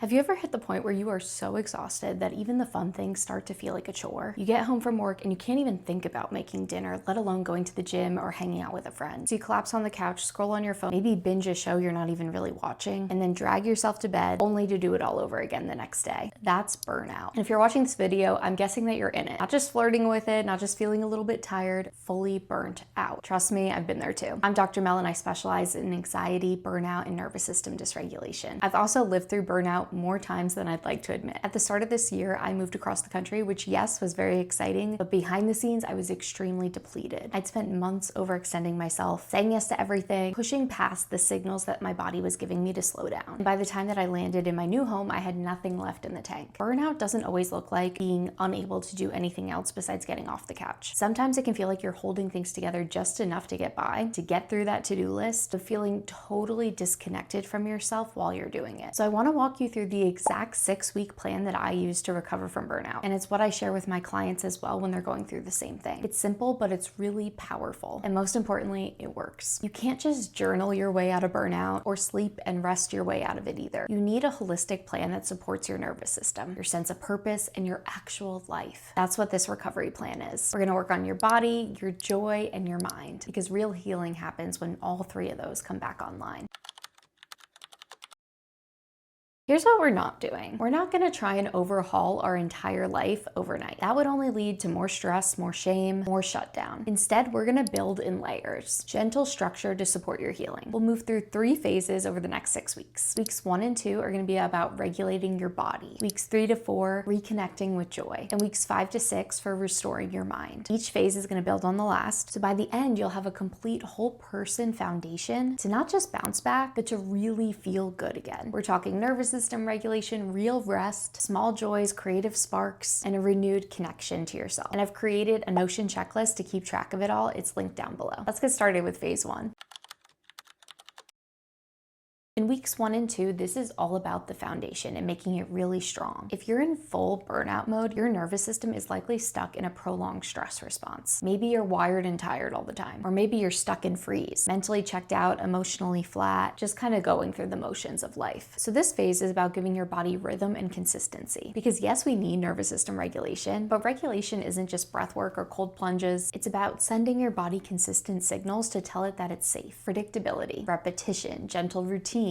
Have you ever hit the point where you are so exhausted that even the fun things start to feel like a chore? You get home from work and you can't even think about making dinner, let alone going to the gym or hanging out with a friend. So you collapse on the couch, scroll on your phone, maybe binge a show you're not even really watching, and then drag yourself to bed only to do it all over again the next day. That's burnout. And if you're watching this video, I'm guessing that you're in it. Not just flirting with it, not just feeling a little bit tired, fully burnt out. Trust me, I've been there too. I'm Dr. Mel and I specialize in anxiety, burnout, and nervous system dysregulation. I've also lived through burnout more times than I'd like to admit. At the start of this year, I moved across the country, which yes, was very exciting, but behind the scenes, I was extremely depleted. I'd spent months overextending myself, saying yes to everything, pushing past the signals that my body was giving me to slow down. And by the time that I landed in my new home, I had nothing left in the tank. Burnout doesn't always look like being unable to do anything else besides getting off the couch. Sometimes it can feel like you're holding things together just enough to get by, to get through that to-do list, of feeling totally disconnected from yourself while you're doing it. So I want to walk you through the exact 6-week plan that I use to recover from burnout. And it's what I share with my clients as well when they're going through the same thing. It's simple, but it's really powerful. And most importantly, it works. You can't just journal your way out of burnout or sleep and rest your way out of it either. You need a holistic plan that supports your nervous system, your sense of purpose, and your actual life. That's what this recovery plan is. We're gonna work on your body, your joy, and your mind, because real healing happens when all three of those come back online. Here's what we're not doing. We're not gonna try and overhaul our entire life overnight. That would only lead to more stress, more shame, more shutdown. Instead, we're gonna build in layers. Gentle structure to support your healing. We'll move through 3 phases over the next 6 weeks. Weeks 1 and 2 are gonna be about regulating your body. Weeks 3 to 4, reconnecting with joy. And weeks 5 to 6 for restoring your mind. Each phase is gonna build on the last. So by the end, you'll have a complete whole person foundation to not just bounce back, but to really feel good again. We're talking nervous system regulation, real rest, small joys, creative sparks, and a renewed connection to yourself. And I've created a Notion checklist to keep track of it all. It's linked down below. Let's get started with phase 1. In weeks 1 and 2, this is all about the foundation and making it really strong. If you're in full burnout mode, your nervous system is likely stuck in a prolonged stress response. Maybe you're wired and tired all the time, or maybe you're stuck in freeze, mentally checked out, emotionally flat, just kind of going through the motions of life. So this phase is about giving your body rhythm and consistency. Because yes, we need nervous system regulation, but regulation isn't just breath work or cold plunges. It's about sending your body consistent signals to tell it that it's safe. Predictability, repetition, gentle routine.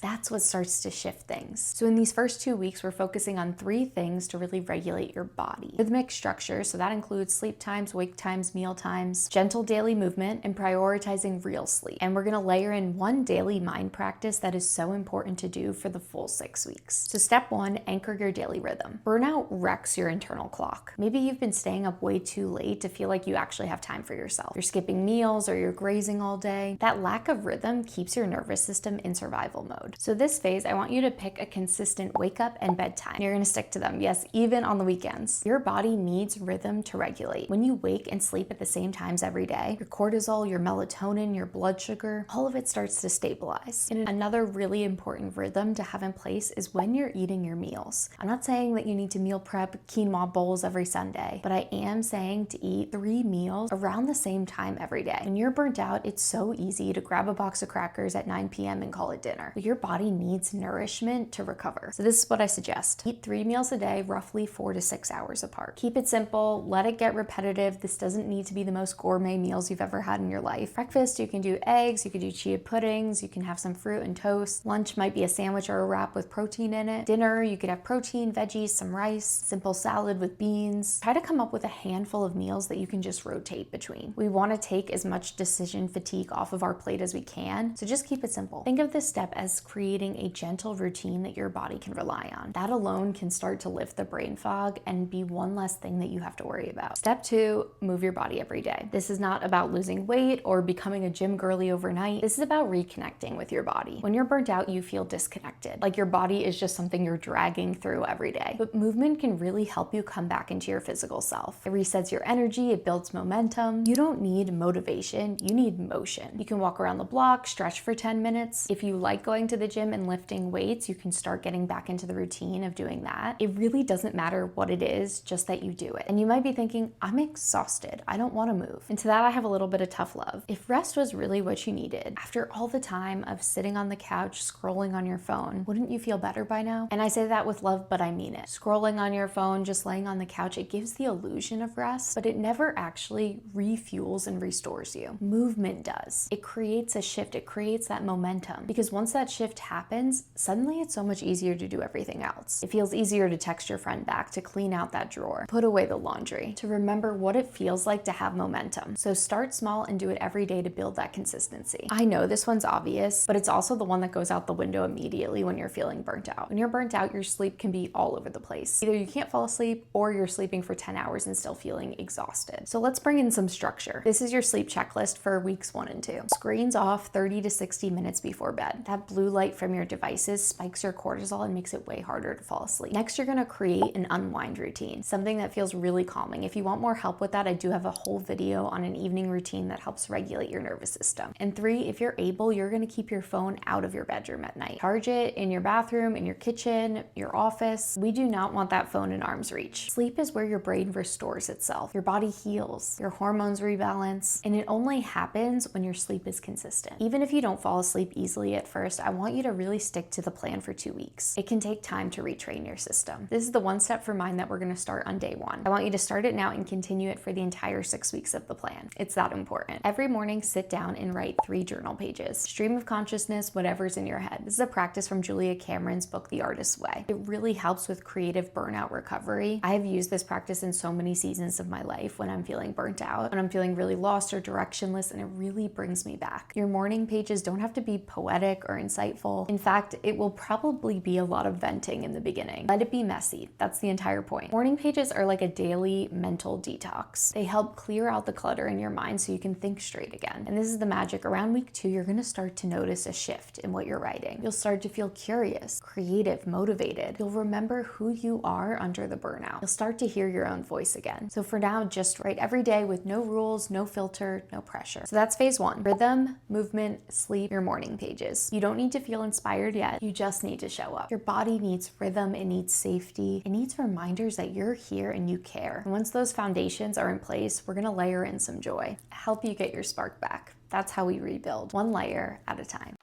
That's what starts to shift things. So in these first 2 weeks, we're focusing on 3 things to really regulate your body. Rhythmic structure, so that includes sleep times, wake times, meal times, gentle daily movement, and prioritizing real sleep. And we're gonna layer in 1 daily mind practice that is so important to do for the full 6 weeks. So step 1, anchor your daily rhythm. Burnout wrecks your internal clock. Maybe you've been staying up way too late to feel like you actually have time for yourself. You're skipping meals or you're grazing all day. That lack of rhythm keeps your nervous system in survival mode. So this phase, I want you to pick a consistent wake up and bedtime. You're gonna stick to them, yes, even on the weekends. Your body needs rhythm to regulate. When you wake and sleep at the same times every day, your cortisol, your melatonin, your blood sugar, all of it starts to stabilize. And another really important rhythm to have in place is when you're eating your meals. I'm not saying that you need to meal prep quinoa bowls every Sunday, but I am saying to eat 3 meals around the same time every day. When you're burnt out, it's so easy to grab a box of crackers at 9 p.m. and call it dinner. But your body needs nourishment to recover. So this is what I suggest. Eat 3 meals a day, roughly 4 to 6 hours apart. Keep it simple, let it get repetitive. This doesn't need to be the most gourmet meals you've ever had in your life. Breakfast, you can do eggs, you can do chia puddings, you can have some fruit and toast. Lunch might be a sandwich or a wrap with protein in it. Dinner, you could have protein, veggies, some rice, simple salad with beans. Try to come up with a handful of meals that you can just rotate between. We want to take as much decision fatigue off of our plate as we can, so just keep it simple. Think of this step as creating a gentle routine that your body can rely on. That alone can start to lift the brain fog and be one less thing that you have to worry about. Step 2, move your body every day. This is not about losing weight or becoming a gym girly overnight. This is about reconnecting with your body. When you're burnt out, you feel disconnected, like your body is just something you're dragging through every day. But movement can really help you come back into your physical self. It resets your energy, it builds momentum. You don't need motivation, you need motion. You can walk around the block, stretch for 10 minutes. If you like like going to the gym and lifting weights, you can start getting back into the routine of doing that. It really doesn't matter what it is, just that you do it. And you might be thinking, I'm exhausted, I don't want to move. And to that, I have a little bit of tough love. If rest was really what you needed, after all the time of sitting on the couch, scrolling on your phone, wouldn't you feel better by now? And I say that with love, but I mean it. Scrolling on your phone, just laying on the couch, it gives the illusion of rest, but it never actually refuels and restores you. Movement does. It creates a shift. It creates that momentum, because once that shift happens, suddenly it's so much easier to do everything else. It feels easier to text your friend back, to clean out that drawer, put away the laundry, to remember what it feels like to have momentum. So start small and do it every day to build that consistency. I know this one's obvious, but it's also the one that goes out the window immediately when you're feeling burnt out. When you're burnt out, your sleep can be all over the place. Either you can't fall asleep or you're sleeping for 10 hours and still feeling exhausted. So let's bring in some structure. This is your sleep checklist for weeks 1 and 2. Screens off 30 to 60 minutes before bed. That blue light from your devices spikes your cortisol and makes it way harder to fall asleep. Next, you're gonna create an unwind routine, something that feels really calming. If you want more help with that, I do have a whole video on an evening routine that helps regulate your nervous system. And 3, if you're able, you're gonna keep your phone out of your bedroom at night. Charge it in your bathroom, in your kitchen, your office. We do not want that phone in arm's reach. Sleep is where your brain restores itself. Your body heals, your hormones rebalance, and it only happens when your sleep is consistent. Even if you don't fall asleep easily at first, I want you to really stick to the plan for 2 weeks. It can take time to retrain your system. This is the one step for mine that we're gonna start on day 1. I want you to start it now and continue it for the entire 6 weeks of the plan. It's that important. Every morning, sit down and write 3 journal pages. Stream of consciousness, whatever's in your head. This is a practice from Julia Cameron's book, The Artist's Way. It really helps with creative burnout recovery. I have used this practice in so many seasons of my life when I'm feeling burnt out, when I'm feeling really lost or directionless, and it really brings me back. Your morning pages don't have to be poetic or insightful. In fact, it will probably be a lot of venting in the beginning. Let it be messy. That's the entire point. Morning pages are like a daily mental detox. They help clear out the clutter in your mind so you can think straight again. And this is the magic. Around week 2, you're gonna start to notice a shift in what you're writing. You'll start to feel curious, creative, motivated. You'll remember who you are under the burnout. You'll start to hear your own voice again. So for now, just write every day with no rules, no filter, no pressure. So that's phase 1. Rhythm, movement, sleep, your morning pages. You don't need to feel inspired yet. You just need to show up. Your body needs rhythm. It needs safety. It needs reminders that you're here and you care. And once those foundations are in place, we're gonna layer in some joy, help you get your spark back. That's how we rebuild, 1 layer at a time.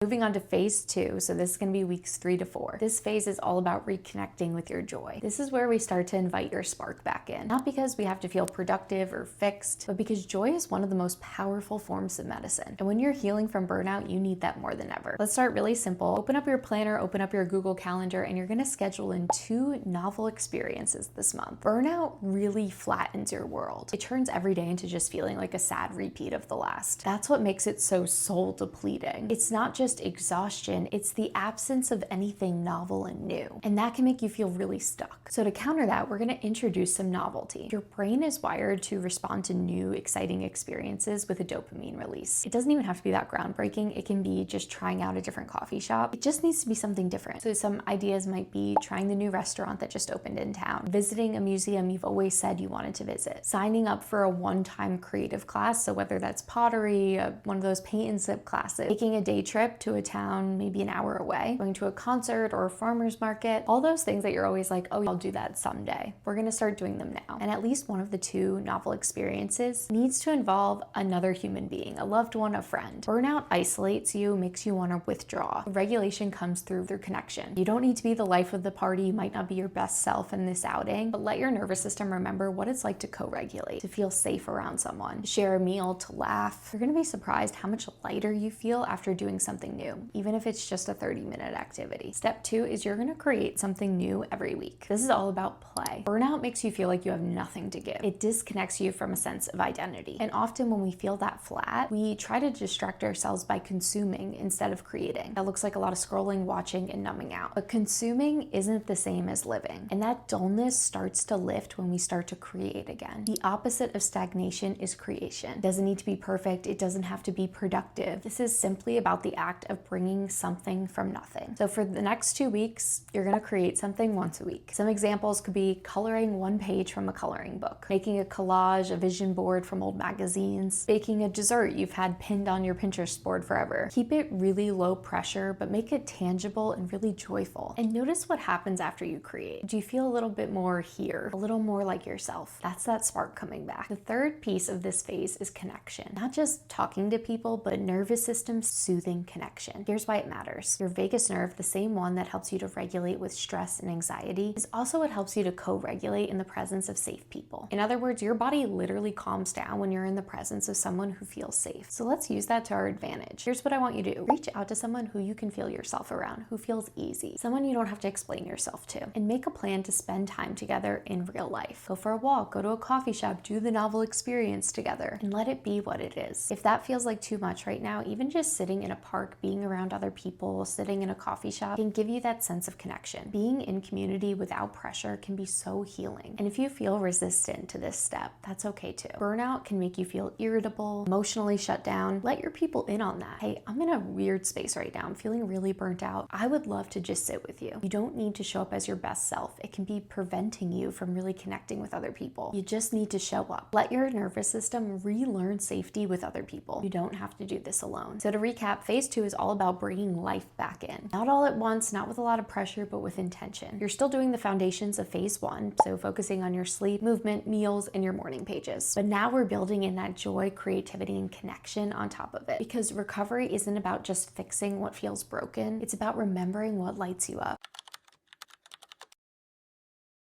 Moving on to phase 2, so this is going to be weeks 3 to 4. This phase is all about reconnecting with your joy. This is where we start to invite your spark back in. Not because we have to feel productive or fixed, but because joy is one of the most powerful forms of medicine. And when you're healing from burnout, you need that more than ever. Let's start really simple. Open up your planner, open up your Google Calendar, and you're going to schedule in 2 novel experiences this month. Burnout really flattens your world. It turns every day into just feeling like a sad repeat of the last. That's what makes it so soul depleting. It's not just exhaustion, it's the absence of anything novel and new. And that can make you feel really stuck. So to counter that, we're gonna introduce some novelty. Your brain is wired to respond to new, exciting experiences with a dopamine release. It doesn't even have to be that groundbreaking. It can be just trying out a different coffee shop. It just needs to be something different. So some ideas might be trying the new restaurant that just opened in town, visiting a museum you've always said you wanted to visit, signing up for a one-time creative class, so whether that's pottery, one of those paint and sip classes, taking a day trip to a town maybe an hour away, going to a concert or a farmer's market, all those things that you're always like, oh, I'll do that someday. We're gonna start doing them now. And at least one of the 2 novel experiences needs to involve another human being, a loved one, a friend. Burnout isolates you, makes you wanna withdraw. Regulation comes through connection. You don't need to be the life of the party. You might not be your best self in this outing, but let your nervous system remember what it's like to co-regulate, to feel safe around someone, to share a meal, to laugh. You're gonna be surprised how much lighter you feel after doing something new, even if it's just a 30-minute activity. Step 2 is you're gonna create something new every week. This is all about play. Burnout makes you feel like you have nothing to give. It disconnects you from a sense of identity. And often when we feel that flat, we try to distract ourselves by consuming instead of creating. That looks like a lot of scrolling, watching, and numbing out. But consuming isn't the same as living. And that dullness starts to lift when we start to create again. The opposite of stagnation is creation. It doesn't need to be perfect. It doesn't have to be productive. This is simply about the act act of bringing something from nothing. So for the next 2 weeks, you're gonna create something once a week. Some examples could be coloring one page from a coloring book, making a collage, a vision board from old magazines, baking a dessert you've had pinned on your Pinterest board forever. Keep it really low pressure, but make it tangible and really joyful. And notice what happens after you create. Do you feel a little bit more here, a little more like yourself? That's that spark coming back. The third piece of this phase is connection. Not just talking to people, but nervous system soothing connection. Here's why it matters. Your vagus nerve, the same one that helps you to regulate with stress and anxiety, is also what helps you to co-regulate in the presence of safe people. In other words, your body literally calms down when you're in the presence of someone who feels safe. So let's use that to our advantage. Here's what I want you to do. Reach out to someone who you can feel yourself around, who feels easy, someone you don't have to explain yourself to, and make a plan to spend time together in real life. Go for a walk, go to a coffee shop, do the novel experience together, and let it be what it is. If that feels like too much right now, even just sitting in a park, being around other people, sitting in a coffee shop can give you that sense of connection. Being in community without pressure can be so healing. And if you feel resistant to this step, that's okay too. Burnout can make you feel irritable, emotionally shut down. Let your people in on that. Hey, I'm in a weird space right now. I'm feeling really burnt out. I would love to just sit with you. You don't need to show up as your best self. It can be preventing you from really connecting with other people. You just need to show up. Let your nervous system relearn safety with other people. You don't have to do this alone. So to recap, phase 2 is all about bringing life back in. Not all at once, not with a lot of pressure, but with intention. You're still doing the foundations of phase 1, so focusing on your sleep, movement, meals, and your morning pages. But now we're building in that joy, creativity, and connection on top of it. Because recovery isn't about just fixing what feels broken. It's about remembering what lights you up.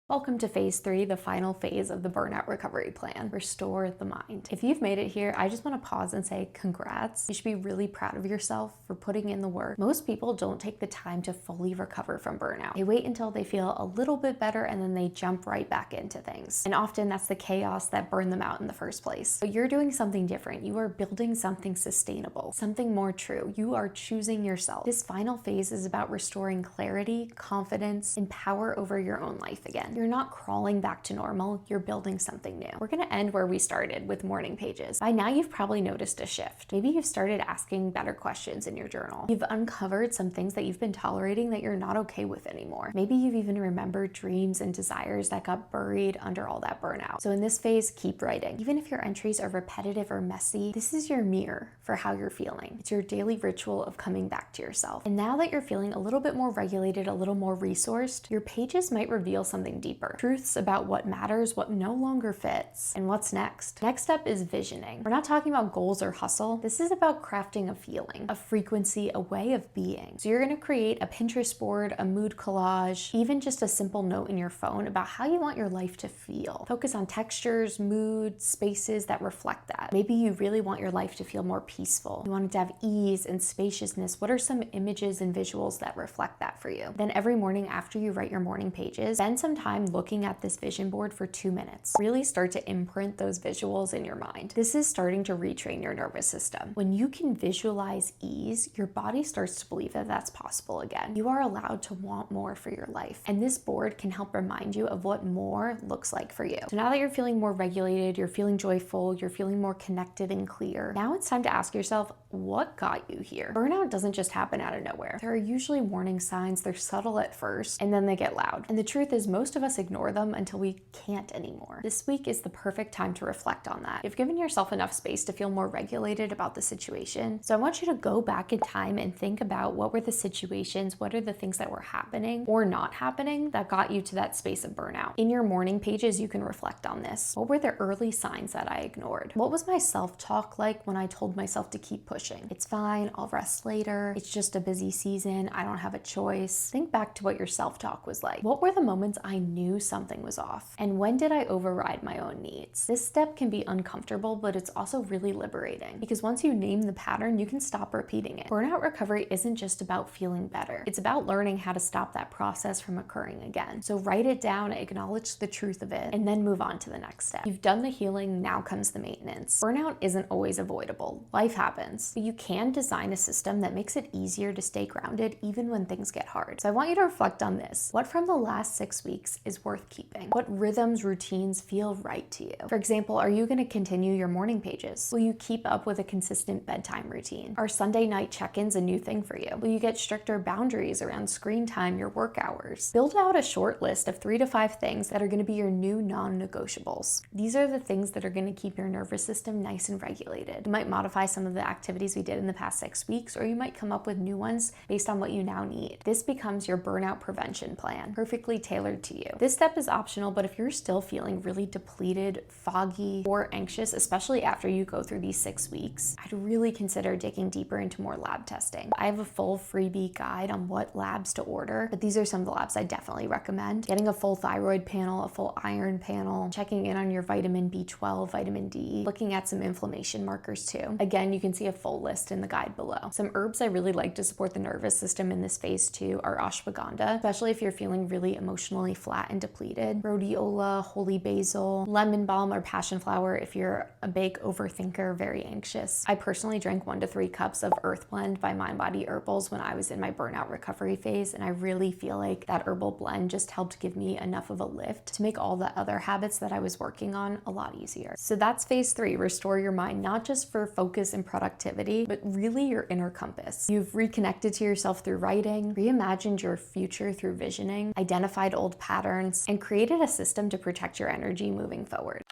Welcome to phase 3, the final phase of the Burnout Recovery Plan, Restore the Mind. If you've made it here, I just want to pause and say congrats. You should be really proud of yourself for putting in the work. Most people don't take the time to fully recover from burnout. They wait until they feel a little bit better and then they jump right back into things. And often that's the chaos that burned them out in the first place. But you're doing something different. You are building something sustainable, something more true. You are choosing yourself. This final phase is about restoring clarity, confidence, and power over your own life again. You're not crawling back to normal, you're building something new. We're gonna end where we started with morning pages. By now you've probably noticed a shift. Maybe you've started asking better questions in your journal. You've uncovered some things that you've been tolerating that you're not okay with anymore. Maybe you've even remembered dreams and desires that got buried under all that burnout. So in this phase, keep writing. Even if your entries are repetitive or messy, this is your mirror for how you're feeling. It's your daily ritual of coming back to yourself. And now that you're feeling a little bit more regulated, a little more resourced, your pages might reveal something deeper. Truths about what matters, what no longer fits, and what's next. Next up is visioning. We're not talking about goals or hustle. This is about crafting a feeling, a frequency, a way of being. So you're gonna create a Pinterest board, a mood collage, even just a simple note in your phone about how you want your life to feel. Focus on textures, moods, spaces that reflect that. Maybe you really want your life to feel more peaceful. You want it to have ease and spaciousness. What are some images and visuals that reflect that for you? Then every morning after you write your morning pages, spend some time looking at this vision board for 2 minutes. Really start to imprint those visuals in your mind. This is starting to retrain your nervous system. When you can visualize ease, your body starts to believe that that's possible again. You are allowed to want more for your life. And this board can help remind you of what more looks like for you. So now that you're feeling more regulated, you're feeling joyful, you're feeling more connected and clear, now it's time to ask yourself, what got you here? Burnout doesn't just happen out of nowhere. There are usually warning signs. They're subtle at first, and then they get loud. And the truth is most of us ignore them until we can't anymore. This week is the perfect time to reflect on that. You've given yourself enough space to feel more regulated about the situation. So I want you to go back in time and think about what were the situations, what are the things that were happening or not happening that got you to that space of burnout. In your morning pages, you can reflect on this. What were the early signs that I ignored? What was my self-talk like when I told myself to keep pushing? It's fine, I'll rest later. It's just a busy season, I don't have a choice. Think back to what your self-talk was like. What were the moments I knew something was off? And when did I override my own needs? This step can be uncomfortable, but it's also really liberating because once you name the pattern, you can stop repeating it. Burnout recovery isn't just about feeling better. It's about learning how to stop that process from occurring again. So write it down, acknowledge the truth of it, and then move on to the next step. You've done the healing, now comes the maintenance. Burnout isn't always avoidable. Life happens, but you can design a system that makes it easier to stay grounded even when things get hard. So I want you to reflect on this. What from the last 6 weeks habits is worth keeping? What rhythms, routines feel right to you? For example, are you going to continue your morning pages? Will you keep up with a consistent bedtime routine? Are Sunday night check-ins a new thing for you? Will you get stricter boundaries around screen time, your work hours? Build out a short list of 3 to 5 things that are going to be your new non-negotiables. These are the things that are going to keep your nervous system nice and regulated. You might modify some of the activities we did in the past 6 weeks, or you might come up with new ones based on what you now need. This becomes your burnout prevention plan, perfectly tailored to you. This step is optional, but if you're still feeling really depleted, foggy, or anxious, especially after you go through these 6 weeks, I'd really consider digging deeper into more lab testing. I have a full freebie guide on what labs to order, but these are some of the labs I definitely recommend. Getting a full thyroid panel, a full iron panel, checking in on your vitamin B12, vitamin D, looking at some inflammation markers too. Again, you can see a full list in the guide below. Some herbs I really like to support the nervous system in this phase 2 are ashwagandha, especially if you're feeling really emotionally flat and depleted. Rhodiola, holy basil, lemon balm, or passion flower if you're a big overthinker, very anxious. I personally drank 1 to 3 cups of Earth Blend by Mind Body Herbals when I was in my burnout recovery phase, and I really feel like that herbal blend just helped give me enough of a lift to make all the other habits that I was working on a lot easier. So that's phase 3, restore your mind, not just for focus and productivity, but really your inner compass. You've reconnected to yourself through writing, reimagined your future through visioning, identified old patterns, and created a system to protect your energy moving forward.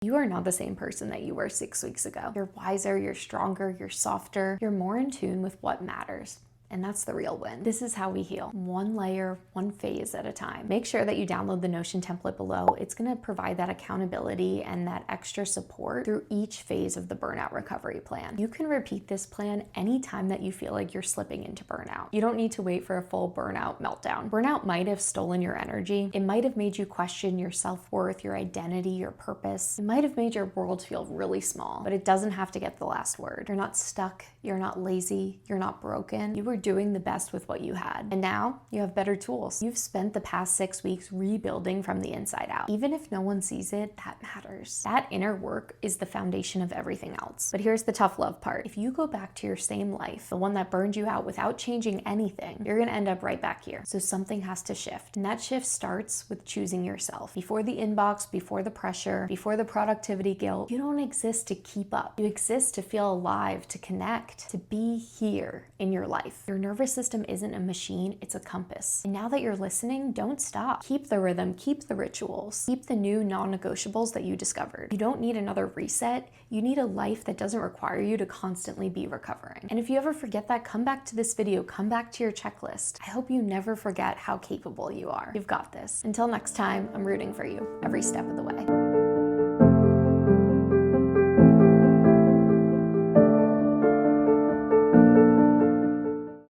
You are not the same person that you were 6 weeks ago. You're wiser, you're stronger, you're softer, you're more in tune with what matters. And that's the real win. This is how we heal. One layer, one phase at a time. Make sure that you download the Notion template below. It's gonna provide that accountability and that extra support through each phase of the Burnout Recovery Plan. You can repeat this plan anytime that you feel like you're slipping into burnout. You don't need to wait for a full burnout meltdown. Burnout might have stolen your energy. It might have made you question your self-worth, your identity, your purpose. It might have made your world feel really small, but it doesn't have to get the last word. You're not stuck, you're not lazy, you're not broken. You were doing the best with what you had. And now you have better tools. You've spent the past 6 weeks rebuilding from the inside out. Even if no one sees it, that matters. That inner work is the foundation of everything else. But here's the tough love part. If you go back to your same life, the one that burned you out without changing anything, you're gonna end up right back here. So something has to shift. And that shift starts with choosing yourself. Before the inbox, before the pressure, before the productivity guilt, you don't exist to keep up. You exist to feel alive, to connect, to be here in your life. Your nervous system isn't a machine, it's a compass. And now that you're listening, don't stop. Keep the rhythm, keep the rituals, keep the new non-negotiables that you discovered. You don't need another reset. You need a life that doesn't require you to constantly be recovering. And if you ever forget that, come back to this video, come back to your checklist. I hope you never forget how capable you are. You've got this. Until next time, I'm rooting for you every step of the way.